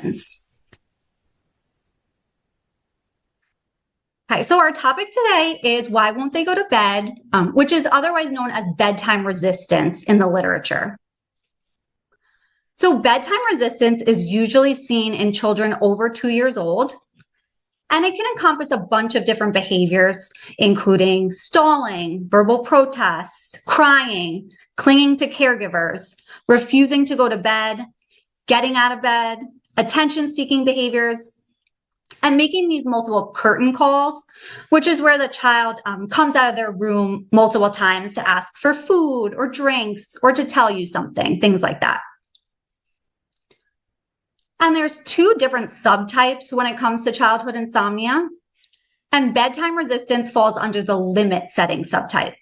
questions. Okay, so our topic today is why won't they go to bed, which is otherwise known as bedtime resistance in the literature. So bedtime resistance is usually seen in children over 2 years old, and it can encompass a bunch of different behaviors, including stalling, verbal protests, crying, clinging to caregivers, refusing to go to bed, getting out of bed, attention-seeking behaviors, and making these multiple curtain calls, which is where the child comes out of their room multiple times to ask for food or drinks or to tell you something, things like that. And there's 2 different subtypes when it comes to childhood insomnia, and bedtime resistance falls under the limit setting subtype.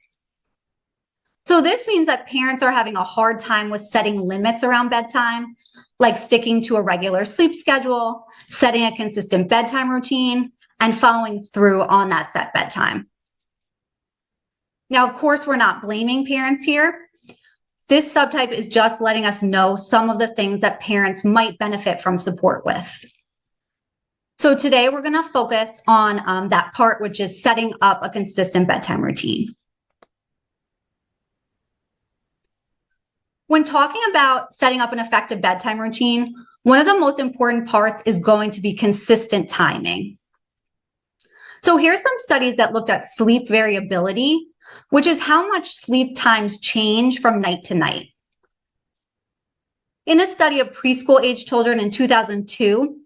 So this means that parents are having a hard time with setting limits around bedtime, like sticking to a regular sleep schedule, setting a consistent bedtime routine, and following through on that set bedtime. Now, of course, we're not blaming parents here. This subtype is just letting us know some of the things that parents might benefit from support with. So today we're going to focus on that part, which is setting up a consistent bedtime routine. When talking about setting up an effective bedtime routine, one of the most important parts is going to be consistent timing. So here's some studies that looked at sleep variability, which is how much sleep times change from night to night. In a study of preschool-age children in 2002,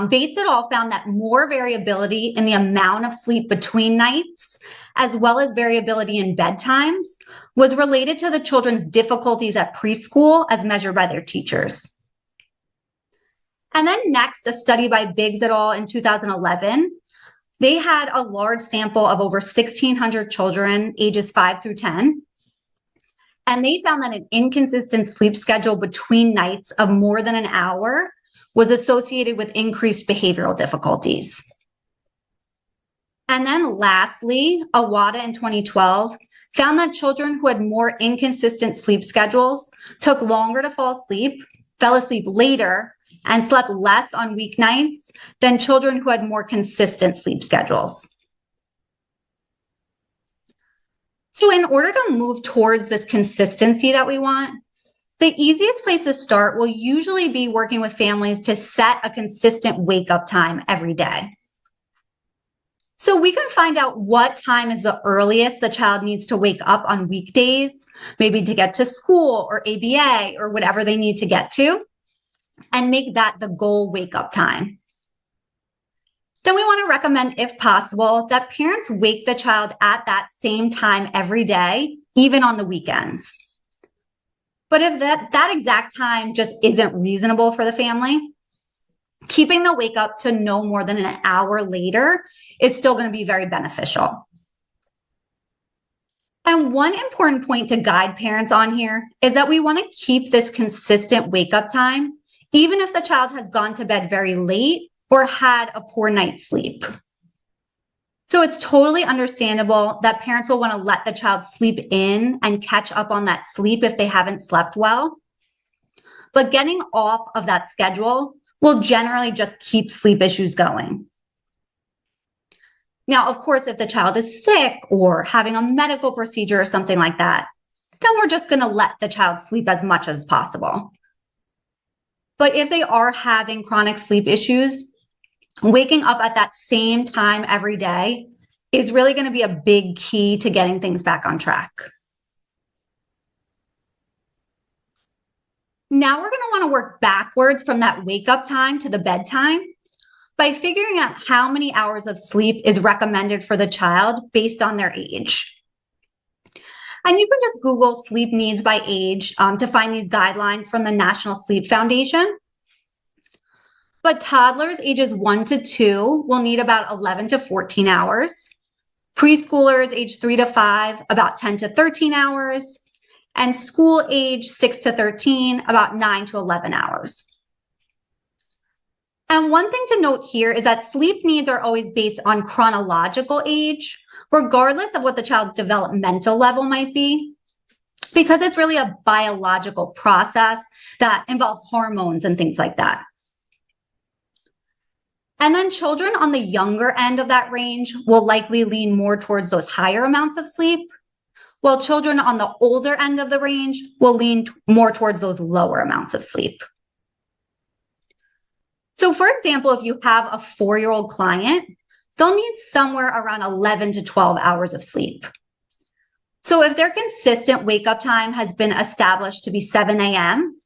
Bates et al. Found that more variability in the amount of sleep between nights, as well as variability in bedtimes, was related to the children's difficulties at preschool as measured by their teachers. And then next, a study by Biggs et al. In 2011, they had a large sample of over 1,600 children ages 5 through 10. And they found that an inconsistent sleep schedule between nights of more than an hour was associated with increased behavioral difficulties. And then lastly, Awada in 2012 found that children who had more inconsistent sleep schedules took longer to fall asleep, fell asleep later, and slept less on weeknights than children who had more consistent sleep schedules. So in order to move towards this consistency that we want, the easiest place to start will usually be working with families to set a consistent wake-up time every day. So we can find out what time is the earliest the child needs to wake up on weekdays, maybe to get to school or ABA or whatever they need to get to, and make that the goal wake-up time. Then we want to recommend, if possible, that parents wake the child at that same time every day, even on the weekends. But if that exact time just isn't reasonable for the family, keeping the wake up to no more than an hour later is still going to be very beneficial. And one important point to guide parents on here is that we want to keep this consistent wake up time, even if the child has gone to bed very late or had a poor night's sleep. So it's totally understandable that parents will want to let the child sleep in and catch up on that sleep if they haven't slept well. But getting off of that schedule will generally just keep sleep issues going. Now, of course, if the child is sick or having a medical procedure or something like that, then we're just going to let the child sleep as much as possible. But if they are having chronic sleep issues, waking up at that same time every day is really going to be a big key to getting things back on track. Now we're going to want to work backwards from that wake up time to the bedtime by figuring out how many hours of sleep is recommended for the child based on their age. And you can just Google sleep needs by age to find these guidelines from the National Sleep Foundation. But toddlers ages 1 to 2 will need about 11 to 14 hours. Preschoolers age 3 to 5, about 10 to 13 hours. And school age 6 to 13, about 9 to 11 hours. And one thing to note here is that sleep needs are always based on chronological age, regardless of what the child's developmental level might be, because it's really a biological process that involves hormones and things like that. And then children on the younger end of that range will likely lean more towards those higher amounts of sleep, while children on the older end of the range will lean more towards those lower amounts of sleep. So for example, if you have a 4-year-old client, they'll need somewhere around 11 to 12 hours of sleep. So if their consistent wake up time has been established to be 7 a.m.,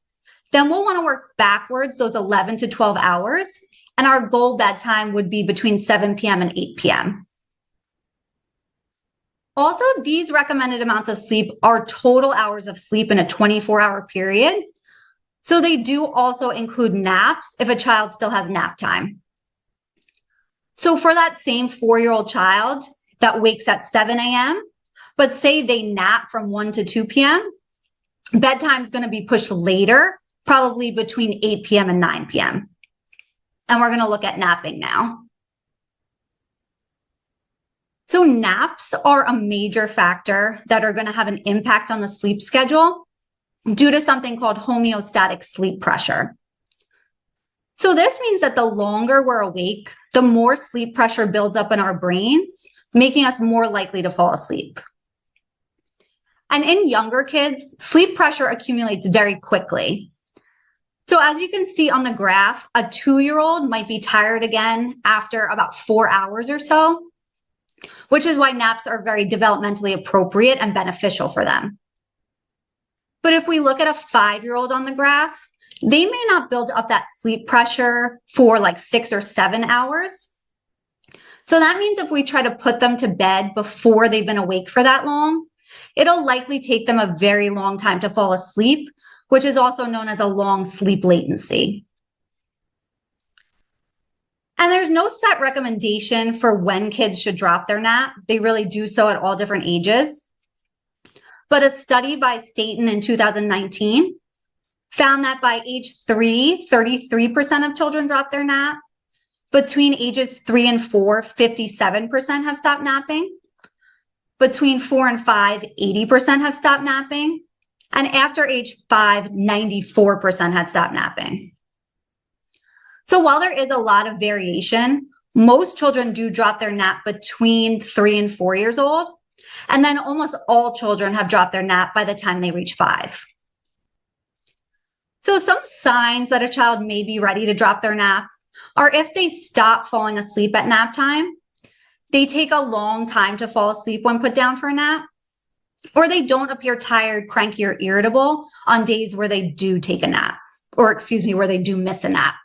then we'll want to work backwards those 11 to 12 hours, and our goal bedtime would be between 7 p.m. and 8 p.m. Also, these recommended amounts of sleep are total hours of sleep in a 24-hour period. So they do also include naps if a child still has nap time. So for that same 4-year-old child that wakes at 7 a.m., but say they nap from 1 to 2 p.m., bedtime is going to be pushed later, probably between 8 p.m. and 9 p.m. And we're going to look at napping now. So naps are a major factor that are going to have an impact on the sleep schedule due to something called homeostatic sleep pressure. So this means that the longer we're awake, the more sleep pressure builds up in our brains, making us more likely to fall asleep. And in younger kids, sleep pressure accumulates very quickly. So as you can see on the graph, a 2-year-old might be tired again after about 4 hours or so, which is why naps are very developmentally appropriate and beneficial for them. But if we look at a 5-year-old on the graph, they may not build up that sleep pressure for like 6 or 7 hours. So that means if we try to put them to bed before they've been awake for that long, it'll likely take them a very long time to fall asleep, which is also known as a long sleep latency. And there's no set recommendation for when kids should drop their nap. They really do so at all different ages. But a study by Staten in 2019 found that by age 3, 33% of children drop their nap. Between ages 3 and 4, 57% have stopped napping. Between 4 and 5, 80% have stopped napping. And after age 5, 94% had stopped napping. So while there is a lot of variation, most children do drop their nap between 3 and 4 years old. And then almost all children have dropped their nap by the time they reach 5. So some signs that a child may be ready to drop their nap are if they stop falling asleep at nap time, they take a long time to fall asleep when put down for a nap, or they don't appear tired, cranky, or irritable on days where they do take a nap, or where they do miss a nap.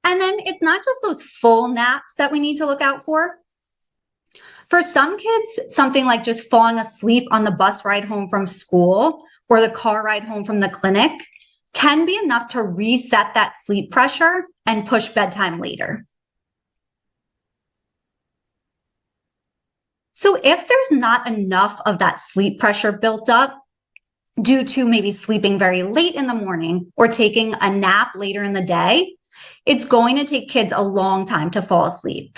And then it's not just those full naps that we need to look out for. For some kids, something like just falling asleep on the bus ride home from school or the car ride home from the clinic can be enough to reset that sleep pressure and push bedtime later. So if there's not enough of that sleep pressure built up due to maybe sleeping very late in the morning or taking a nap later in the day, it's going to take kids a long time to fall asleep.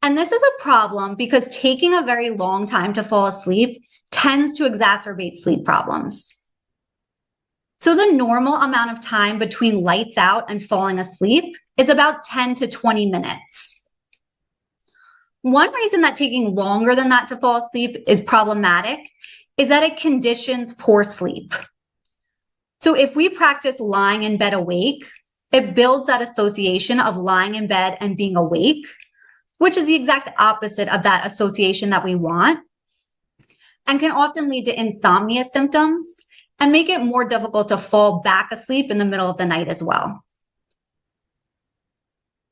And this is a problem because taking a very long time to fall asleep tends to exacerbate sleep problems. So the normal amount of time between lights out and falling asleep is about 10 to 20 minutes. One reason that taking longer than that to fall asleep is problematic is that it conditions poor sleep. So if we practice lying in bed awake, it builds that association of lying in bed and being awake, which is the exact opposite of that association that we want, and can often lead to insomnia symptoms and make it more difficult to fall back asleep in the middle of the night as well.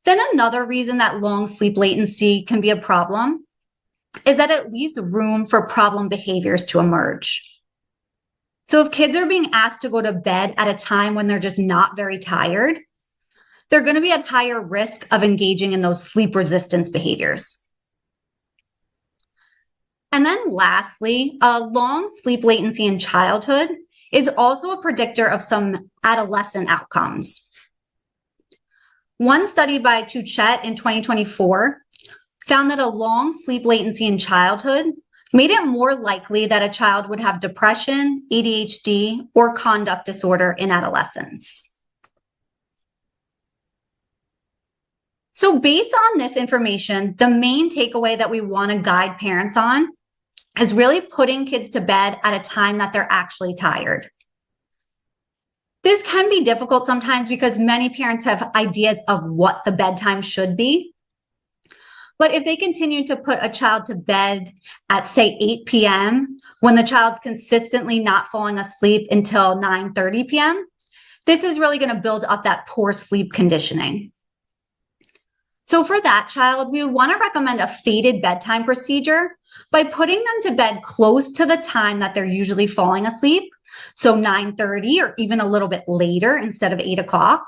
Then another reason that long sleep latency can be a problem is that it leaves room for problem behaviors to emerge. So if kids are being asked to go to bed at a time when they're just not very tired, they're going to be at higher risk of engaging in those sleep resistance behaviors. And then lastly, a long sleep latency in childhood is also a predictor of some adolescent outcomes. One study by Tuchet in 2024 found that a long sleep latency in childhood made it more likely that a child would have depression, ADHD, or conduct disorder in adolescence. So based on this information, the main takeaway that we want to guide parents on is really putting kids to bed at a time that they're actually tired. This can be difficult sometimes because many parents have ideas of what the bedtime should be. But if they continue to put a child to bed at, say, 8 p.m., when the child's consistently not falling asleep until 9:30 p.m., this is really going to build up that poor sleep conditioning. So for that child, we would want to recommend a fated bedtime procedure by putting them to bed close to the time that they're usually falling asleep, so 9:30 or even a little bit later instead of 8 o'clock,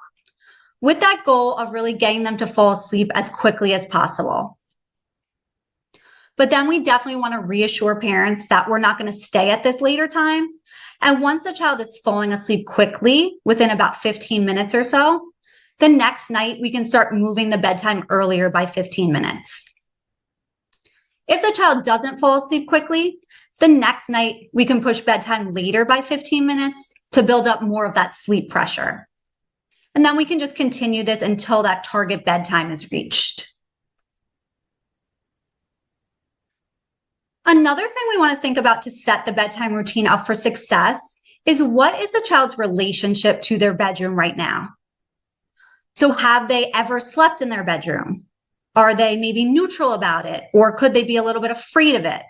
with that goal of really getting them to fall asleep as quickly as possible. But then we definitely want to reassure parents that we're not going to stay at this later time. And once the child is falling asleep quickly, within about 15 minutes or so, the next night we can start moving the bedtime earlier by 15 minutes. If the child doesn't fall asleep quickly, the next night we can push bedtime later by 15 minutes to build up more of that sleep pressure. And then we can just continue this until that target bedtime is reached. Another thing we want to think about to set the bedtime routine up for success is, what is the child's relationship to their bedroom right now? So have they ever slept in their bedroom? Are they maybe neutral about it? Or could they be a little bit afraid of it?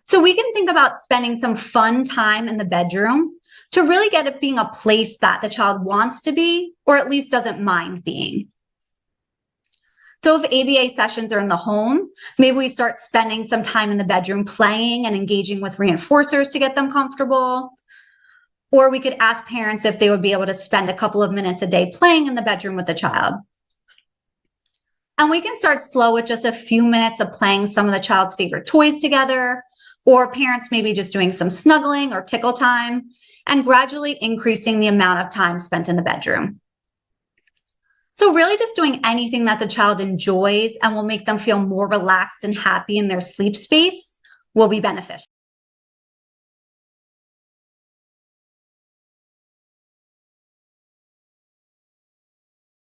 So we can think about spending some fun time in the bedroom to really get it being a place that the child wants to be, or at least doesn't mind being. So if ABA sessions are in the home, maybe we start spending some time in the bedroom playing and engaging with reinforcers to get them comfortable. Or we could ask parents if they would be able to spend a couple of minutes a day playing in the bedroom with the child. And we can start slow with just a few minutes of playing some of the child's favorite toys together, or parents maybe just doing some snuggling or tickle time, and gradually increasing the amount of time spent in the bedroom. So really just doing anything that the child enjoys and will make them feel more relaxed and happy in their sleep space will be beneficial.